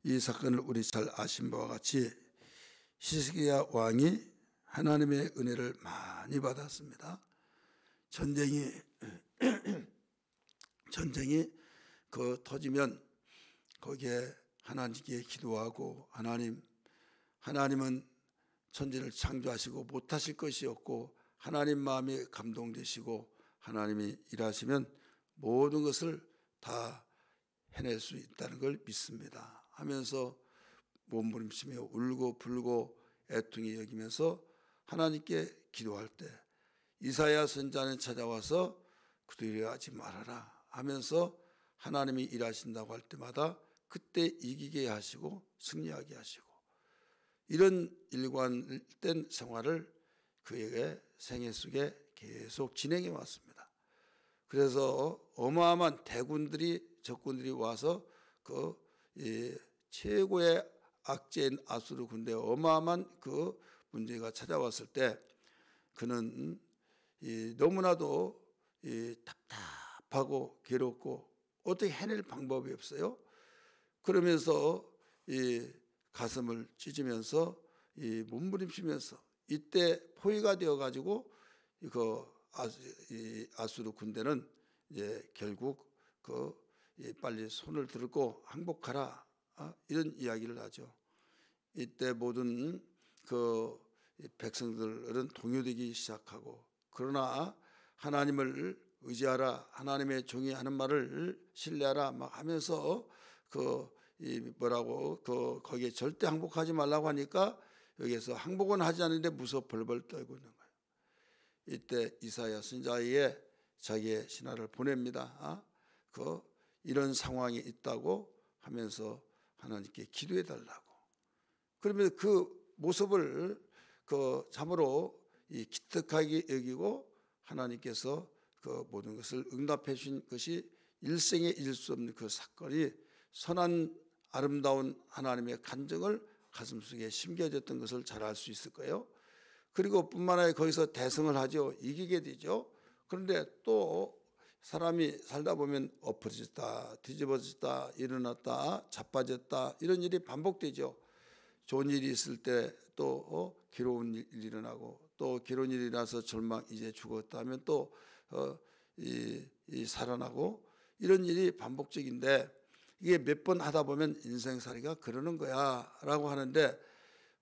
이 사건을 우리 잘 아신 바와 같이 히스기야 왕이 하나님의 은혜를 많이 받았습니다. 전쟁이 터지면 거기에 하나님께 기도하고 하나님은 천지를 창조하시고 못하실 것이 없고 하나님 마음이 감동되시고 하나님이 일하시면 모든 것을 다 해낼 수 있다는 걸 믿습니다 하면서 몸부림치며 울고 불고 애통히 여기면서 하나님께 기도할 때 이사야 선지자는 찾아와서 두려워하지 말아라 하면서 하나님이 일하신다고 할 때마다 그때 이기게 하시고 승리하게 하시고 이런 일관된 생활을 그에게 생애 속에 계속 진행해 왔습니다. 그래서 어마어마한 적군들이 와서 최고의 악재인 아수르 군대에 어마어마한 그 문제가 찾아왔을 때 그는 너무나도 답답하고 괴롭고 어떻게 해낼 방법이 없어요. 그러면서 가슴을 찢으면서 몸부림치면서 이때 포위가 되어 가지고 아수르 군대는 이제 결국 빨리 손을 들고 항복하라 이런 이야기를 하죠. 이때 모든 백성들은 동요되기 시작하고 그러나 하나님을 의지하라 하나님의 종이 하는 말을 신뢰하라 막 하면서 거기에 절대 항복하지 말라고 하니까 여기에서 항복은 하지 않는데 무서워 벌벌 떨고 있는 거예요. 이때 이사야 선지자에게 자기의 신하를 보냅니다. 이런 상황이 있다고 하면서 하나님께 기도해 달라고. 그러면 그 모습을 참으로 기특하게 여기고 하나님께서 그 모든 것을 응답해 주신 것이 일생에 잊을 수 없는 그 사건이 선한 아름다운 하나님의 간증을 가슴속에 심겨졌던 것을 잘 알 수 있을 거예요. 그리고 뿐만 아니라 거기서 대승을 하죠. 이기게 되죠. 그런데 또 사람이 살다 보면 엎어졌다 뒤집어졌다 일어났다 자빠졌다 이런 일이 반복되죠. 좋은 일이 있을 때 또 괴로운 일이 일어나고 또 괴로운 일이 일어나서 절망 이제 죽었다 하면 또 살아나고 이런 일이 반복적인데 이게 몇 번 하다 보면 인생살이가 그러는 거야 라고 하는데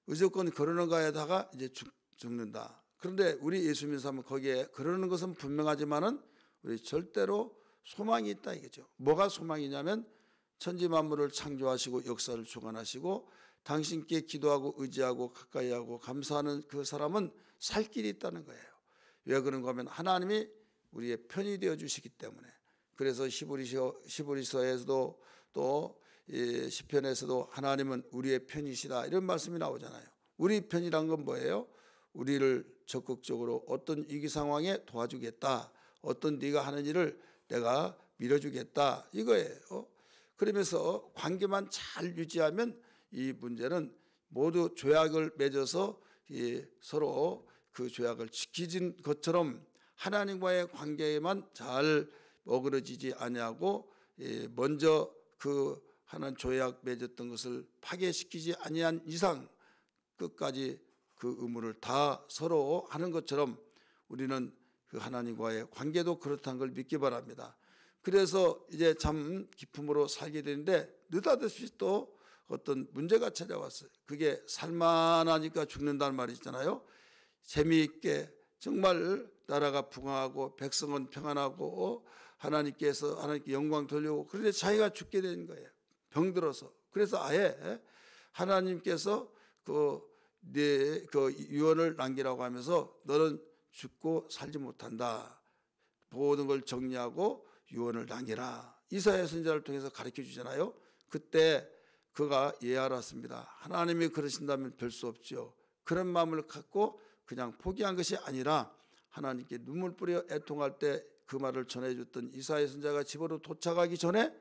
무조건 그러는 거에다가 이제 죽는다. 그런데 우리 예수 믿는 사람은 거기에 그러는 것은 분명하지만은 우리 절대로 소망이 있다 이거죠. 뭐가 소망이냐면 천지 만물을 창조하시고 역사를 주관하시고 당신께 기도하고 의지하고 가까이하고 감사하는 그 사람은 살 길이 있다는 거예요. 왜 그런가 하면 하나님이 우리의 편이 되어 주시기 때문에. 그래서 히브리서에서도 또 시편에서도 하나님은 우리의 편이시다 이런 말씀이 나오잖아요. 우리 편이란 건 뭐예요? 우리를 적극적으로 어떤 위기 상황에 도와주겠다. 어떤 네가 하는 일을 내가 밀어주겠다 이거예요. 그러면서 관계만 잘 유지하면 이 문제는 모두 조약을 맺어서 서로 그 조약을 지키진 것처럼 하나님과의 관계에만 잘 어그러지지 아니하고 먼저 그 하나님 조약 맺었던 것을 파괴시키지 아니한 이상 끝까지 그 의무를 다 서로 하는 것처럼 우리는 그 하나님과의 관계도 그렇다는 걸 믿기 바랍니다. 그래서 이제 참 기쁨으로 살게 되는데 느닷없이 또 어떤 문제가 찾아왔어요. 그게 살만하니까 죽는다는 말이 있잖아요. 재미있게 정말 나라가 부강하고 백성은 평안하고 하나님께 영광 돌리고 그런데 자기가 죽게 된 거예요. 병들어서. 그래서 아예 하나님께서 내 유언을 남기라고 하면서 너는 죽고 살지 못한다. 모든 걸 정리하고 유언을 남기라. 이사야 선지자를 통해서 가르쳐 주잖아요. 그때 그가 알았습니다. 하나님이 그러신다면 별 수 없죠. 그런 마음을 갖고 그냥 포기한 것이 아니라 하나님께 눈물 뿌려 애통할 때 그 말을 전해줬던 이사야 선지자가 집으로 도착하기 전에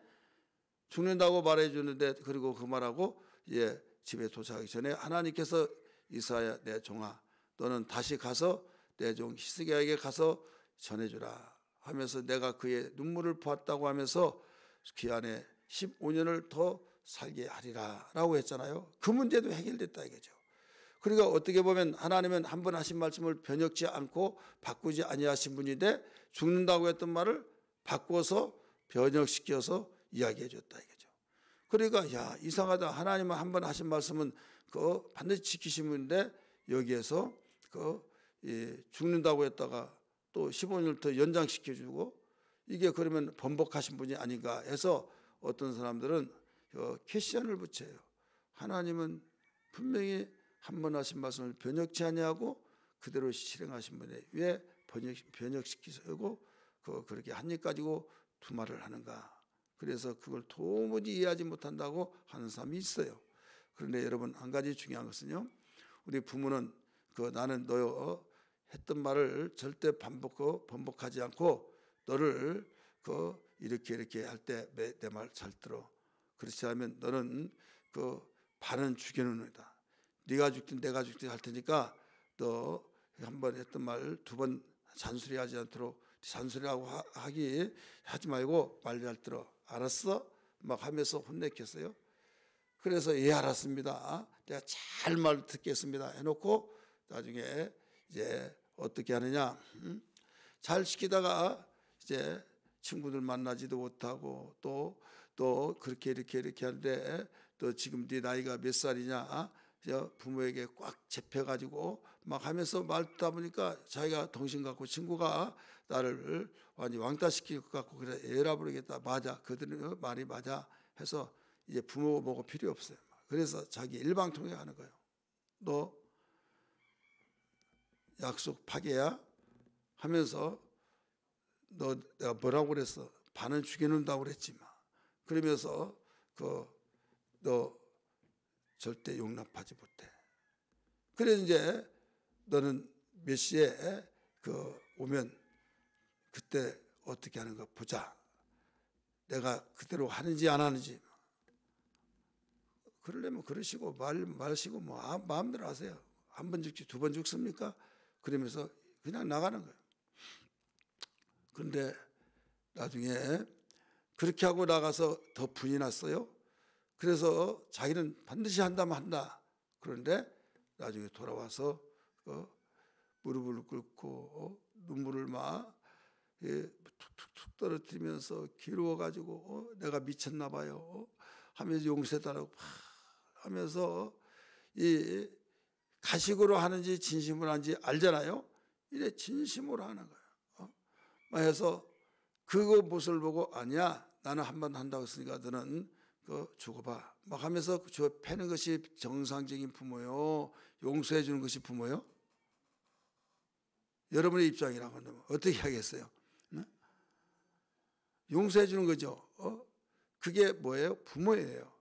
죽는다고 말해주는데 그리고 그 말하고 집에 도착하기 전에 하나님께서 이사야 내 종아 너는 다시 가서 내 종 히스기야에게 가서 전해주라 하면서 내가 그의 눈물을 보았다고 하면서 그 안에 15년을 더 살게 하리라라고 했잖아요. 그 문제도 해결됐다 이거죠. 그러니까 어떻게 보면 하나님은 한 번 하신 말씀을 변혁지 않고 바꾸지 아니하신 분인데 죽는다고 했던 말을 바꿔서 변혁시켜서 이야기해 줬다 이거죠. 그러니까 야 이상하다. 하나님은 한 번 하신 말씀은 그 반드시 지키신 분인데 여기에서 죽는다고 했다가 또 15년 더 연장시켜주고 이게 그러면 번복하신 분이 아닌가 해서 어떤 사람들은 퀘스천을 붙여요. 하나님은 분명히 한 번 하신 말씀을 변혁치 아니하고 그대로 실행하신 분이 왜 변혁시키고 그렇게 한 입 가지고 두 말을 하는가. 그래서 그걸 도무지 이해하지 못한다고 하는 사람이 있어요. 그런데 여러분 한 가지 중요한 것은요. 우리 부모는 나는 너 했던 말을 절대 번복하지 않고 너를 이렇게 할 때 내 말 잘 들어. 그렇지 않으면 너는 반은 죽여놓는다. 네가 죽든 내가 죽든 할 테니까 너 한 번 했던 말 두 번 잔소리하지 않도록 잔소리하고 하지 말고 말 잘 들어. 알았어? 막 하면서 혼내켰어요. 그래서 예 알았습니다. 내가 잘 말 듣겠습니다. 해놓고 나중에 이제 어떻게 하느냐? 잘 시키다가 이제 친구들 만나지도 못하고 또 그렇게 이렇게 하는데 또 지금 네 나이가 몇 살이냐? 부모에게 꽉 잡혀가지고 막 하면서 말 듣다 보니까 자기가 동심 갖고 친구가 나를 완전히 왕따시킬 것 같고 그래 애라 부르겠다. 맞아. 그들은 말이 맞아 해서 이제 부모 보고 필요 없어요. 그래서 자기 일방통행 하는 거예요. 너 약속 파괴야? 하면서 내가 뭐라고 그랬어? 반은 죽여놓는다고 그랬지 마. 그러면서 너 절대 용납하지 못해. 그래서 이제 너는 몇 시에 오면 그때 어떻게 하는가 보자. 내가 그대로 하는지 안 하는지. 그러려면 그러시고 마시고 뭐 마음대로 하세요. 한 번 죽지 두 번 죽습니까? 그러면서 그냥 나가는 거예요. 그런데 나중에 그렇게 하고 나가서 더 분이 났어요. 그래서 자기는 반드시 한다면 한다. 그런데 나중에 돌아와서 무릎을 꿇고 눈물을 막 툭툭툭 떨어뜨리면서 괴로워가지고 내가 미쳤나 봐요 하면서 용서해달라고 하면서 이 가식으로 하는지 진심으로 하는지 알잖아요. 이래 진심으로 하는 거예요. 해서 그거 모습을 보고 아니야 나는 한 번 한다고 했으니까 너는 죽어봐 막 하면서 저 패는 것이 정상적인 부모요. 용서해 주는 것이 부모요. 여러분의 입장이라고 한다면 어떻게 하겠어요? 용서해 주는 거죠. 그게 뭐예요? 부모예요.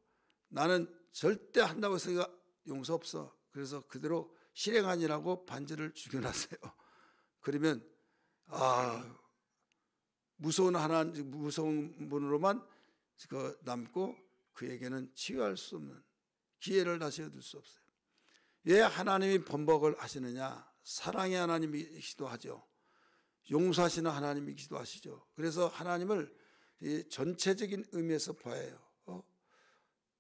나는 절대 한다고 했으니까 용서 없어. 그래서 그대로 실행하니라고 반지를 죽여놨어요. 그러면 무서운 분으로만 남고 그에게는 치유할 수 없는 기회를 다시 얻을 수 없어요. 왜 하나님이 번복을 하시느냐? 사랑의 하나님이시기도 하죠. 용서하시는 하나님이기도 하시죠. 그래서 하나님을 이 전체적인 의미에서 봐야 해요.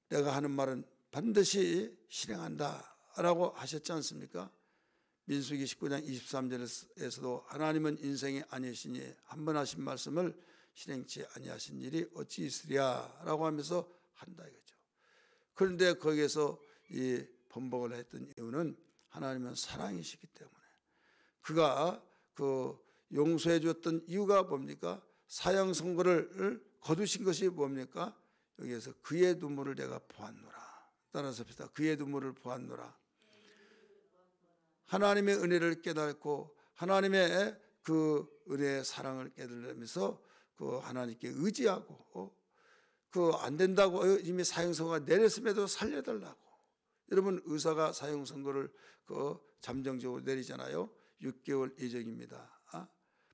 내가 하는 말은 반드시 실행한다라고 하셨지 않습니까? 민수기 19장 23절에서도 하나님은 인생이 아니시니 한 번 하신 말씀을 실행치 아니하신 일이 어찌 있으랴라고 하면서 한다 이거죠. 그런데 거기에서 이 번복을 했던 이유는 하나님은 사랑이시기 때문에 그가 용서해 줬던 이유가 뭡니까? 사형 선고를 거두신 것이 뭡니까? 여기에서 그의 눈물을 내가 보았노라. 따라서 봅시다. 그의 눈물을 보았노라. 하나님의 은혜를 깨닫고 하나님의 그 은혜의 사랑을 깨달으면서 하나님께 의지하고 안 된다고 이미 사형 선고가 내렸음에도 살려달라고. 여러분 의사가 사형 선고를 잠정적으로 내리잖아요. 6개월 예정입니다.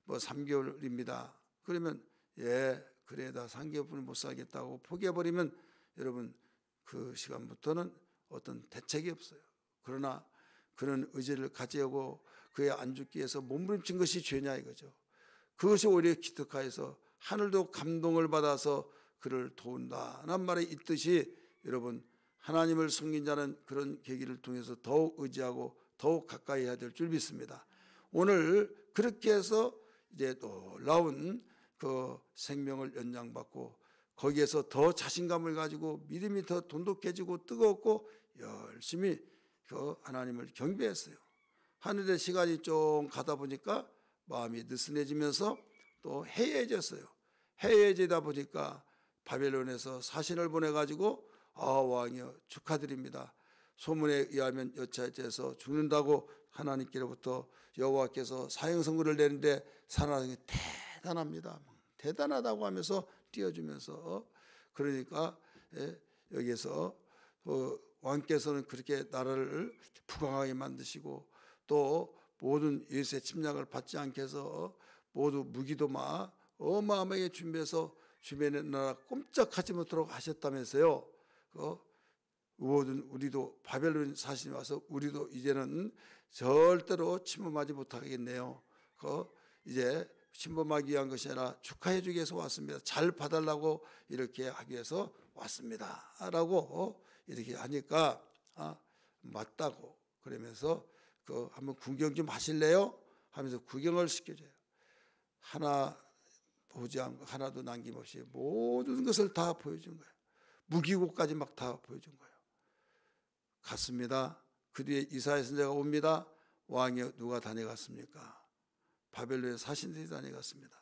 뭐 3개월입니다. 그러면 그래 나 3개월뿐이 못 살겠다고 포기해버리면 여러분 그 시간부터는 어떤 대책이 없어요. 그러나 그런 의지를 가지고 그의 안 죽기 위해서 몸부림친 것이 죄냐 이거죠. 그것이 오히려 기특하여서 하늘도 감동을 받아서 그를 도운다는 말이 있듯이 여러분 하나님을 섬긴 자는 그런 계기를 통해서 더욱 의지하고 더욱 가까이 해야 될 줄 믿습니다. 오늘 그렇게 해서 이제 놀라운 그 생명을 연장받고 거기에서 더 자신감을 가지고 믿음이 더 돈독해지고 뜨겁고 열심히 그 하나님을 경배했어요. 하늘의 시간이 좀 가다 보니까 마음이 느슨해지면서 또 해이해졌어요. 해이해지다 보니까 바벨론에서 사신을 보내가지고 왕이여 축하드립니다. 소문에 의하면 여차저차해서 죽는다고 하나님께로부터 여호와께서 사형 선고를 내는데 사나이 대단합니다. 대단하다고 하면서 띄워주면서 그러니까 여기에서 왕께서는 그렇게 나라를 부강하게 만드시고 또 모든 예수의 침략을 받지 않게 해서 모두 무기도 막 어마어마하게 준비해서 주변의 나라 꼼짝하지 못하도록 하셨다면서요. 모든 우리도 바벨론 사신이 와서 우리도 이제는 절대로 침범하지 못하겠네요. 이제 침범하기 위한 것이 아니라 축하해 주기 위해서 왔습니다. 잘 봐달라고 이렇게 하기 위해서 왔습니다 라고 이렇게 하니까 맞다고 그러면서 한번 구경 좀 하실래요? 하면서 구경을 시켜줘요. 하나 보지 않고 하나도 남김없이 모든 것을 다 보여준 거예요. 무기고까지 막 다 보여준 거예요. 갔습니다. 그 뒤에 이사야 선지자가 옵니다. 왕이여 누가 다녀갔습니까? 바벨론의 사신들이 다녀갔습니다.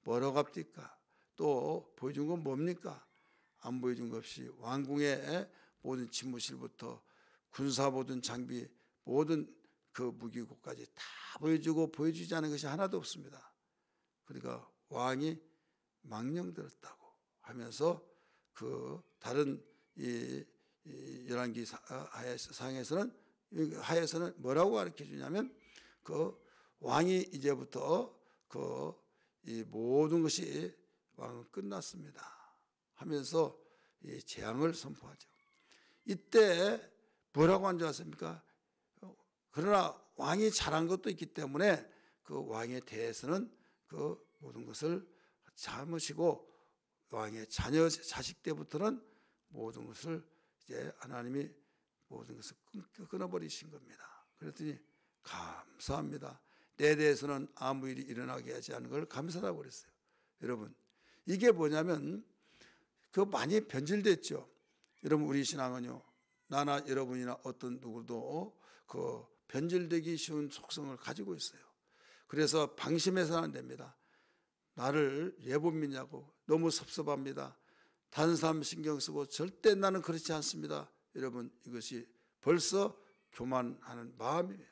뭐라고 합니까? 또 보여준 건 뭡니까? 안 보여준 것 없이 왕궁의 모든 집무실부터 군사 모든 장비 모든 그 무기고까지 다 보여주고 보여주지 않은 것이 하나도 없습니다. 그러니까 왕이 망령들었다고 하면서 그 다른 이 열왕기 하에서는 뭐라고 가르쳐 주냐면 그 왕이 이제부터 이 모든 것이 왕은 끝났습니다 하면서 이 재앙을 선포하죠. 이때 뭐라고 한 줄 아십니까? 그러나 왕이 잘한 것도 있기 때문에 그 왕에 대해서는 그 모든 것을 참으시고 왕의 자녀 자식 때부터는 모든 것을 이제 하나님이 모든 것을 끊어버리신 겁니다. 그랬더니 감사합니다. 내 대해서는 아무 일이 일어나게 하지 않은 걸 감사하다고 그랬어요. 여러분 이게 뭐냐면 많이 변질됐죠. 여러분 우리 신앙은요 나나 여러분이나 어떤 누구도 변질되기 쉬운 속성을 가지고 있어요. 그래서 방심해서는 안 됩니다. 나를 왜 못 믿냐고 너무 섭섭합니다. 다른 사람 신경 쓰고 절대 나는 그렇지 않습니다. 여러분 이것이 벌써 교만하는 마음이에요.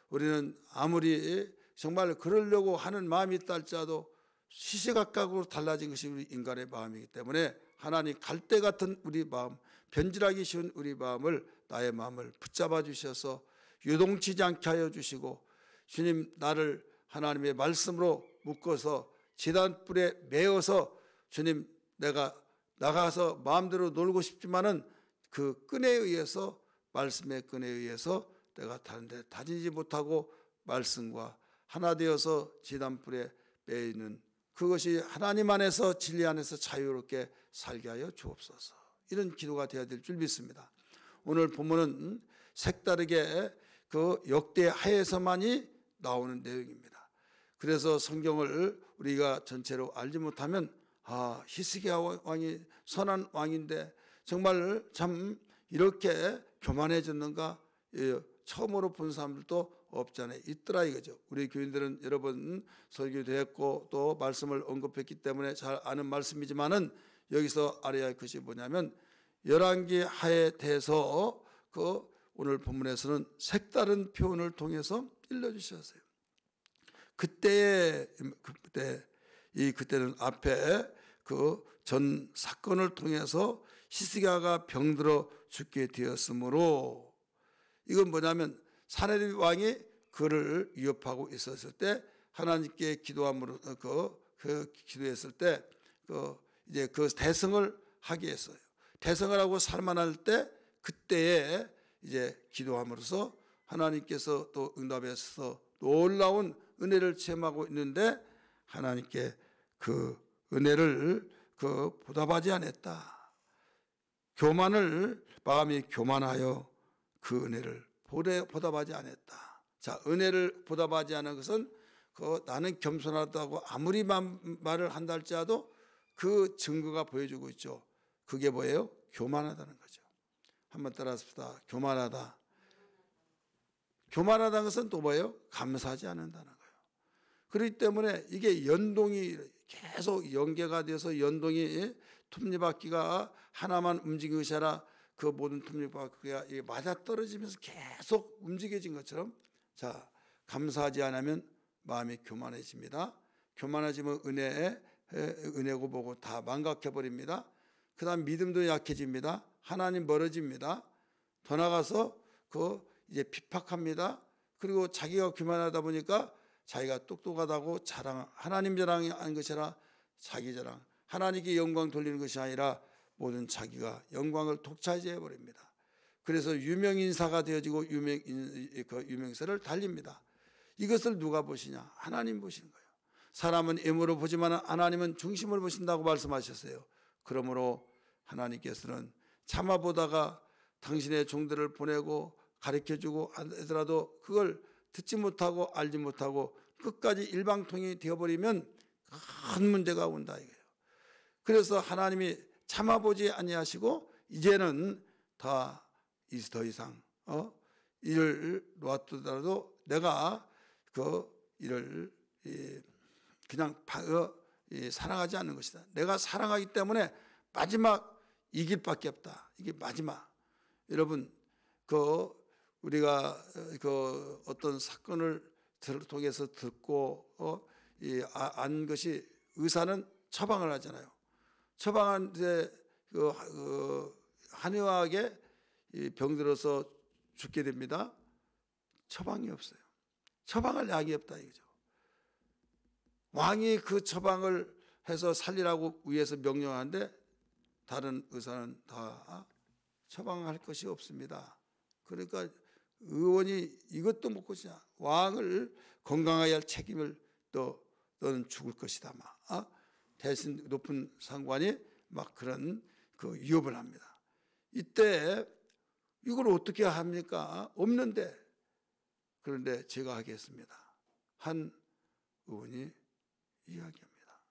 우리는 아무리 정말 그러려고 하는 마음이 있다 할지라도 시시각각으로 달라진 것이 우리 인간의 마음이기 때문에 하나님 갈대 같은 우리 마음 변질하기 쉬운 우리 마음을 나의 마음을 붙잡아 주셔서 유동치지 않게 하여 주시고 주님 나를 하나님의 말씀으로 묶어서 지단불에 매어서 주님 내가 나가서 마음대로 놀고 싶지만은 그 끈에 의해서 말씀의 끈에 의해서 내가 다른 데 다니지 못하고 말씀과 하나 되어서 지단불에 매여 있는 그것이 하나님 안에서 진리 안에서 자유롭게 살게 하여 주옵소서. 이런 기도가 되어야 될 줄 믿습니다. 오늘 본문은 색다르게 그 역대 하에서만이 나오는 내용입니다. 그래서 성경을 우리가 전체로 알지 못하면 히스기야 왕이 선한 왕인데 정말 참 이렇게 교만해졌는가 처음으로 본 사람들도 없잖아요. 있더라 이거죠. 우리 교인들은 여러 번 설교도 했고 또 말씀을 언급했기 때문에 잘 아는 말씀이지만은 여기서 알아야 할 것이 뭐냐면 열왕기 하에 대해서 오늘 본문에서는 색다른 표현을 통해서 일러주셨어요. 그때는 앞에 전 사건을 통해서 히스기야가 병들어 죽게 되었으므로 이건 뭐냐면 사내립 왕이 그를 위협하고 있었을 때 하나님께 기도함으로 기도했을 때 이제 그 대성을 하게 했어요. 대성을 하고 살만할 때 그때에 이제 기도함으로써 하나님께서 또 응답해서 놀라운 은혜를 체험하고 있는데 하나님께 그 은혜를 보답하지 않았다. 마음이 교만하여 그 은혜를 보답하지 않았다. 자, 은혜를 보답하지 않은 것은 나는 겸손하다고 아무리 말을 한다 할지라도 그 증거가 보여주고 있죠. 그게 뭐예요? 교만하다는 거죠. 한번 따라합시다. 교만하다. 교만하다는 것은 또 뭐예요? 감사하지 않는다는 거예요. 그렇기 때문에 이게 연동이 계속 연계가 돼서 연동이 톱니바퀴가 하나만 움직이는 것이 아니라 그 모든 톱니바퀴가 맞아떨어지면서 계속 움직여진 것처럼, 자, 감사하지 않으면 마음이 교만해집니다. 교만해지면 은혜고 보고 다 망각해버립니다. 그 다음 믿음도 약해집니다. 하나님 멀어집니다. 더 나가서 이제 핍박합니다. 그리고 자기가 교만하다 보니까 자기가 똑똑하다고 하나님 자랑이 아닌 것이 아니라 자기 자랑, 하나님께 영광 돌리는 것이 아니라 모든 자기가 영광을 독차지해 버립니다. 그래서 유명인사가 되어지고 유명세를 달립니다. 이것을 누가 보시냐? 하나님 보시는 거예요. 사람은 외모로 보지만 하나님은 중심을 보신다고 말씀하셨어요. 그러므로 하나님께서는 참아보다가 당신의 종들을 보내고 가르쳐주고 하더라도 그걸 듣지 못하고 알지 못하고 끝까지 일방통행이 되어버리면 큰 문제가 온다 이거예요. 그래서 하나님이 참아보지 아니하시고 이제는 더 이상 일을 놓았더라도 내가 일을 그냥 사랑하지 않는 것이다. 내가 사랑하기 때문에 마지막 이 길밖에 없다. 이게 마지막. 여러분 우리가 어떤 사건을 통해서 듣고 안 것이, 의사는 처방을 하잖아요. 처방한테 한의학에 병들어서 죽게 됩니다. 처방이 없어요. 처방할 약이 없다 이거죠. 왕이 그 처방을 해서 살리라고 위에서 명령하는데 다른 의사는 다 처방할 것이 없습니다. 그러니까 의원이 이것도 못 고치냐. 왕을 건강하게 할 책임을 너는 죽을 것이다. 대신 높은 상관이 막 그런 위협을 합니다. 이때 이걸 어떻게 합니까? 없는데. 그런데 제가 하겠습니다. 한 의원이 이야기합니다.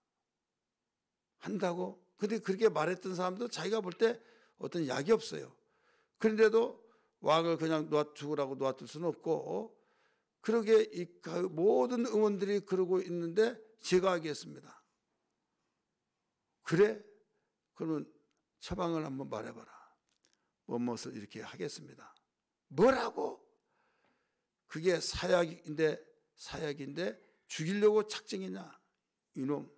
한다고? 근데 그렇게 말했던 사람도 자기가 볼 때 어떤 약이 없어요. 그런데도 왕을 그냥 죽으라고 놔둘 수는 없고, 그러게 모든 의원들이 그러고 있는데 제가 하겠습니다. 그래? 그러면 처방을 한번 말해봐라. 무엇을 이렇게 하겠습니다. 뭐라고? 그게 사약인데 죽이려고 작정이냐? 이놈.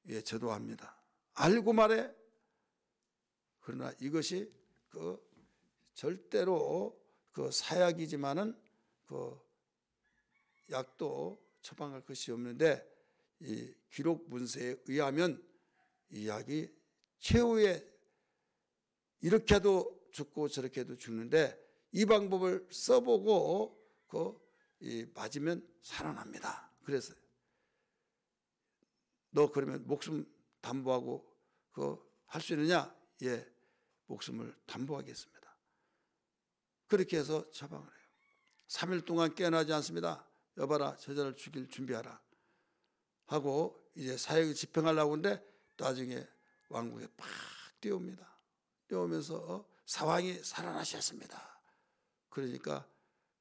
예, 저도 압니다. 알고 말해. 그러나 이것이 절대로 사약이지만은 약도 처방할 것이 없는데, 이 기록 문서에 의하면 이 약이 최후의, 이렇게 해도 죽고 저렇게 해도 죽는데 이 방법을 써보고 맞으면 살아납니다. 그래서 너 그러면 목숨 담보하고 할 수 있느냐? 예, 목숨을 담보하겠습니다. 그렇게 해서 처방을 해요. 3일 동안 깨어나지 않습니다. 여봐라, 저자를 죽일 준비하라 하고 이제 사역을 집행하려고 하는데 나중에 왕궁에 팍 뛰어옵니다. 뛰어오면서 사왕이 살아나셨습니다. 그러니까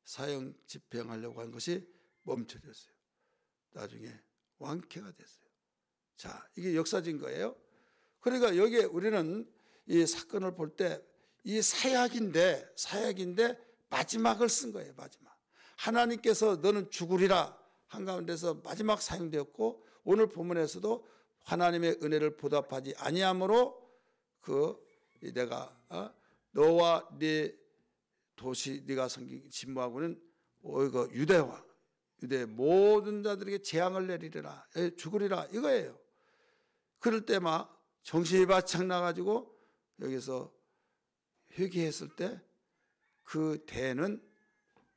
사형 집행하려고 한 것이 멈춰졌어요. 나중에 왕쾌가 됐어요. 자, 이게 역사적인 거예요. 그러니까 여기에 우리는 이 사건을 볼 때 이 사약인데 마지막을 쓴 거예요. 마지막. 하나님께서 너는 죽으리라 한가운데서 마지막 사용되었고, 오늘 본문에서도 하나님의 은혜를 보답하지 아니함으로 내가 너와 네 도시 네가 섬긴 진모하고는 유대 모든 자들에게 재앙을 내리리라, 죽으리라 이거예요. 그럴 때 막 정신이 바짝 나가지고 여기서 회개했을 때 그 대는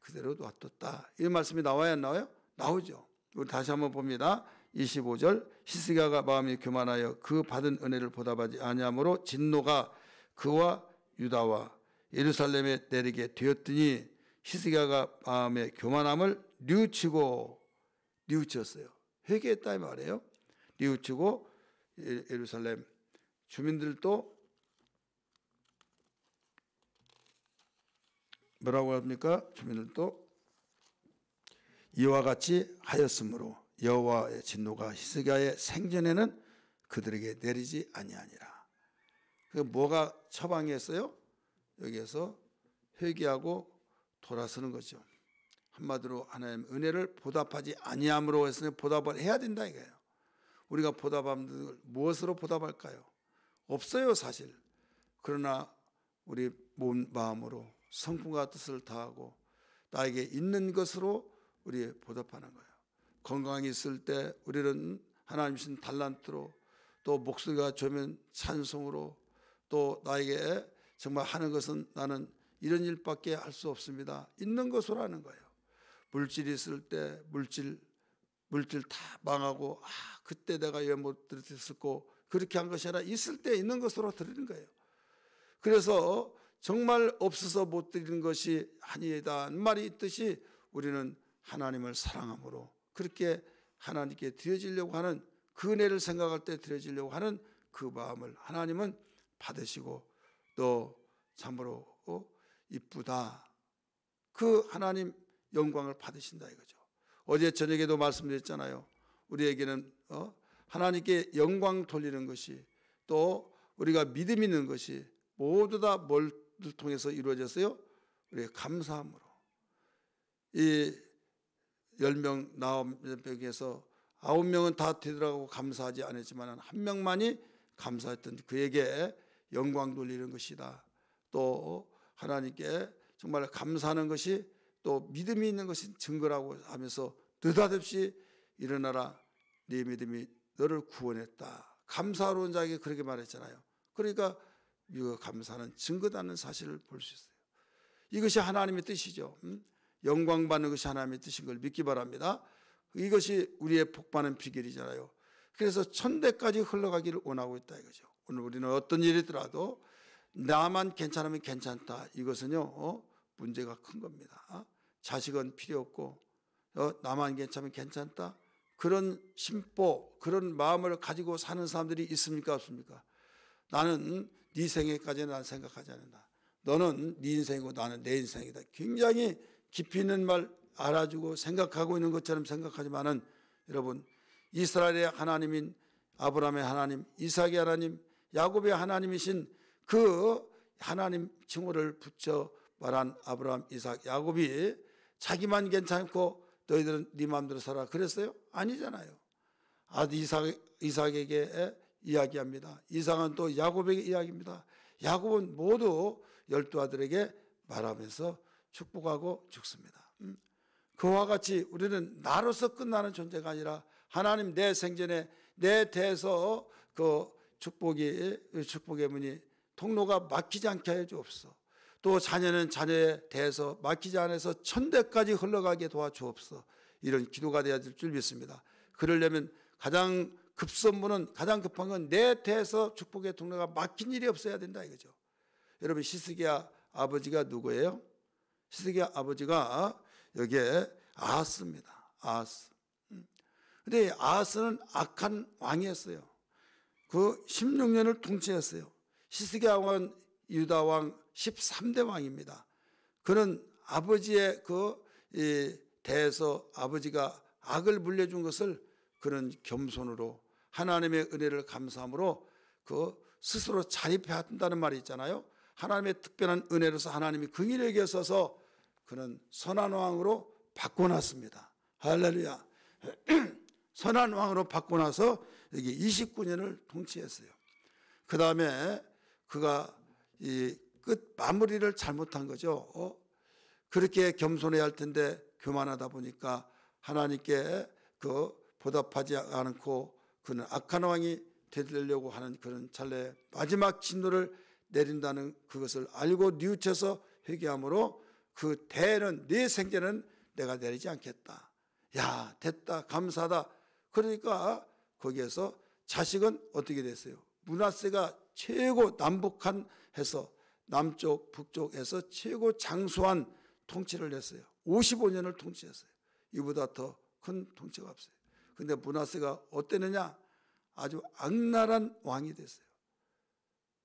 그대로 놔뒀다. 이 말씀이 나와야 안 나와요? 나오죠. 우리 다시 한번 봅니다. 25절 히스기야가 마음이 교만하여 그 받은 은혜를 보답하지 아니하므로 진노가 그와 유다와 예루살렘에 내리게 되었더니 히스기야가 마음의 교만함을 뉘우쳤어요. 회개했다 이 말이에요. 뉘우치고 예루살렘 주민들도 뭐라고 합니까? 주민들도 이와 같이 하였으므로 여호와의 진노가 히스기야의 생전에는 그들에게 내리지 아니하니라. 그 뭐가 처방이었어요? 여기에서 회개하고 돌아서는 거죠. 한마디로 하나님 은혜를 보답하지 아니함으로 했으니 보답을 해야 된다 이거예요. 우리가 보답하면 무엇으로 보답할까요? 없어요 사실. 그러나 우리 몸 마음으로 성품과 뜻을 다하고 나에게 있는 것으로 우리 보답하는 거예요. 건강이 있을 때 우리는 하나님 주신 달란트로, 또 목소리가 좋으면 찬송으로, 또 나에게 정말 하는 것은 나는 이런 일밖에 할 수 없습니다. 있는 것으로 하는 거예요. 물질이 있을 때 물질 다 망하고 그때 내가 왜 못 드렸을까 그렇게 한 것이 아니라 있을 때 있는 것으로 드리는 거예요. 그래서 정말 없어서 못 드리는 것이 아니다는 말이 있듯이 우리는 하나님을 사랑함으로 그렇게 하나님께 드려지려고 하는 그 은혜를 생각할 때 드려지려고 하는 그 마음을 하나님은 받으시고 또 참으로 이쁘다 그 하나님 영광을 받으신다 이거죠. 어제 저녁에도 말씀드렸잖아요. 우리에게는 하나님께 영광 돌리는 것이 또 우리가 믿음 있는 것이 모두 다 뭘 통해서 이루어졌어요? 우리의 감사함으로. 이 10명, 9명에서 9명은 다 되돌아가고 감사하지 않았지만 한 명만이 감사했던 그에게 영광 돌리는 것이다. 또 하나님께 정말 감사하는 것이 또 믿음이 있는 것이 증거라고 하면서 느닷없이 일어나라 네 믿음이 너를 구원했다. 감사로운 자에게 그렇게 말했잖아요. 그러니까 이 감사는 증거다는 사실을 볼 수 있어요. 이것이 하나님의 뜻이죠. 영광 받는 것이 하나님의 뜻인 걸 믿기 바랍니다. 이것이 우리의 복받는 비결이잖아요. 그래서 천대까지 흘러가기를 원하고 있다 이거죠. 오늘 우리는 어떤 일이 있더라도 나만 괜찮으면 괜찮다. 이것은요 문제가 큰 겁니다. 자식은 필요 없고 나만 괜찮으면 괜찮다. 그런 심보, 그런 마음을 가지고 사는 사람들이 있습니까 없습니까? 나는 네 생애까지는 난 생각하지 않는다. 너는 네 인생이고 나는 내 인생이다. 굉장히 깊이 있는 말 알아주고 생각하고 있는 것처럼 생각하지만은 여러분 이스라엘의 하나님인 아브라함의 하나님, 이삭의 하나님, 야곱의 하나님이신 그 하나님 칭호를 붙여 말한 아브라함, 이삭, 야곱이 자기만 괜찮고 너희들은 네 마음대로 살아 그랬어요? 아니잖아요. 아들 이삭에게 이야기합니다. 이삭은 또 야곱에게 이야기합니다. 야곱은 모두 12아들에게 말하면서 축복하고 죽습니다. 그와 같이 우리는 나로서 끝나는 존재가 아니라 하나님 내 생전에 내 대해서 그 축복의 문이 통로가 막히지 않게 하여 주옵소서. 또 자녀는 자녀에 대해서 막히지 않아서 천대까지 흘러가게 도와주옵소서. 이런 기도가 되어야 될 줄 믿습니다. 그러려면 가장 급선무는 가장 급한 건 내 대해서 축복의 통로가 막힌 일이 없어야 된다 이거죠. 여러분 히스기야 아버지가 누구예요? 히스기야 아버지가 여기에 아하스입니다. 아하스. 근데 아하스는 악한 왕이었어요. 그 16년을 통치했어요. 히스기야 왕은 유다 왕 13대 왕입니다. 그는 아버지의 그 대해서 아버지가 악을 물려준 것을 그는 겸손으로 하나님의 은혜를 감사함으로 그 스스로 자립해야 한다는 말이 있잖아요. 하나님의 특별한 은혜로서 하나님이 긍휼히 여겨서 그는 선한 왕으로 바꿔놨습니다. 할렐루야. 선한 왕으로 바꿔놔서 여기 29년을 통치했어요. 그 다음에 그가 이 끝 마무리를 잘못한 거죠. 그렇게 겸손해야 할 텐데 교만하다 보니까 하나님께 그 보답하지 않고 그는 악한 왕이 되려고 하는 그런 찰나에 마지막 진노를 내린다는 그것을 알고 뉘우쳐서 회개함으로 그 대는 네 생전은 내가 내리지 않겠다. 야 됐다 감사하다. 그러니까 거기에서 자식은 어떻게 됐어요? 므낫세가 최고 남북한해서 남쪽 북쪽에서 최고 장수한 통치를 했어요. 55년을 통치했어요. 이보다 더 큰 통치가 없어요. 근데 므낫세가 어땠느냐? 아주 악랄한 왕이 됐어요.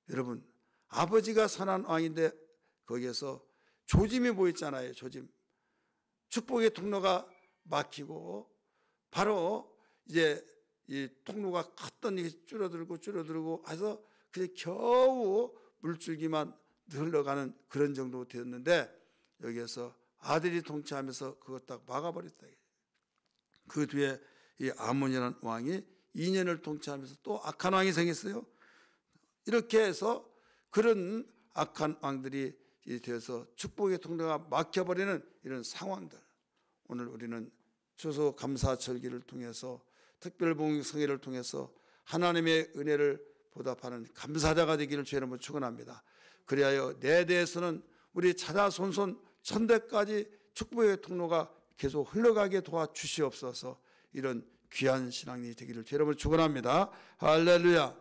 여러분, 아버지가 선한 왕인데 거기에서 조짐이 보였잖아요. 조짐. 축복의 통로가 막히고 바로 이제 이 통로가 컸더니 줄어들고 해서 그냥 겨우 물줄기만 흘러가는 그런 정도 되었는데 여기에서 아들이 통치하면서 그것 딱 막아버렸다. 그 뒤에 이 아몬이라는 왕이 2년을 통치하면서 또 악한 왕이 생겼어요. 이렇게 해서 그런 악한 왕들이 되어서 축복의 통로가 막혀버리는 이런 상황들, 오늘 우리는 추수감사절기를 통해서 특별봉성회를 통해서 하나님의 은혜를 보답하는 감사자가 되기를 주의 이름으로 축원합니다. 그리하여 내 대해서는 우리 자자손손 천대까지 축복의 통로가 계속 흘러가게 도와주시옵소서. 이런 귀한 신앙이 되기를 주의 이름으로 축원합니다. 할렐루야.